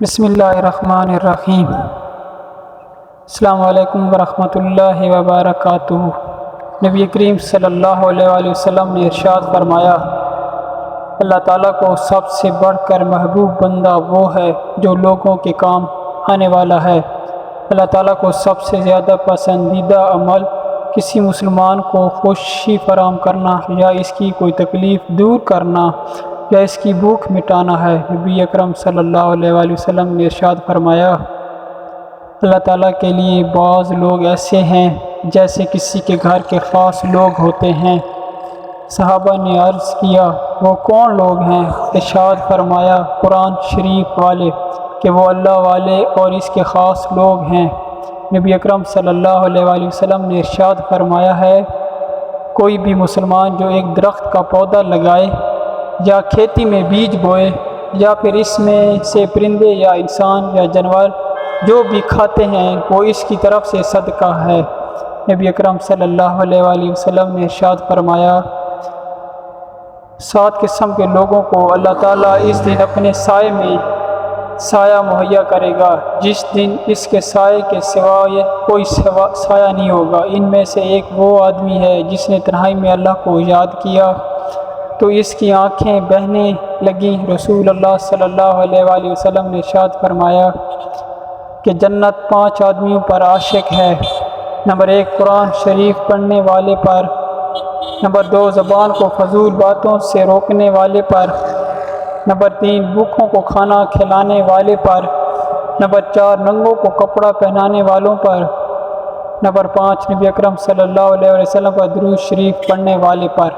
بسم اللہ الرحمن الرحیم۔ السلام علیکم ورحمۃ اللہ وبرکاتہ۔ نبی کریم صلی اللہ علیہ وآلہ وسلم نے ارشاد فرمایا، اللہ تعالیٰ کو سب سے بڑھ کر محبوب بندہ وہ ہے جو لوگوں کے کام آنے والا ہے۔ اللہ تعالیٰ کو سب سے زیادہ پسندیدہ عمل کسی مسلمان کو خوشی فراہم کرنا یا اس کی کوئی تکلیف دور کرنا یا اس کی بھوک مٹانا ہے۔ نبی اکرم صلی اللہ علیہ وآلہ وسلم نے ارشاد فرمایا، اللہ تعالیٰ کے لیے بعض لوگ ایسے ہیں جیسے کسی کے گھر کے خاص لوگ ہوتے ہیں۔ صحابہ نے عرض کیا، وہ کون لوگ ہیں؟ ارشاد فرمایا، قرآن شریف والے، کہ وہ اللہ والے اور اس کے خاص لوگ ہیں۔ نبی اکرم صلی اللہ علیہ وآلہ وسلم نے ارشاد فرمایا ہے، کوئی بھی مسلمان جو ایک درخت کا پودا لگائے یا کھیتی میں بیج بوئے یا پھر اس میں سے پرندے یا انسان یا جانور جو بھی کھاتے ہیں وہ اس کی طرف سے صدقہ ہے۔ نبی اکرم صلی اللہ علیہ وآلہ وسلم نے ارشاد فرمایا، 7 قسم کے لوگوں کو اللہ تعالیٰ اس دن اپنے سائے میں سایہ مہیا کرے گا، جس دن اس کے سائے کے سوائے کوئی سایہ نہیں ہوگا۔ ان میں سے ایک وہ آدمی ہے جس نے تنہائی میں اللہ کو یاد کیا تو اس کی آنکھیں بہنے لگیں۔ رسول اللہ صلی اللہ علیہ وآلہ وسلم نے ارشاد فرمایا کہ جنت 5 آدمیوں پر عاشق ہے۔ نمبر 1، قرآن شریف پڑھنے والے پر۔ نمبر 2، زبان کو فضول باتوں سے روکنے والے پر۔ نمبر 3، بھوکوں کو کھانا کھلانے والے پر۔ نمبر 4، ننگوں کو کپڑا پہنانے والوں پر۔ نمبر 5، نبی اکرم صلی اللہ علیہ وسلم پر درود شریف پڑھنے والے پر۔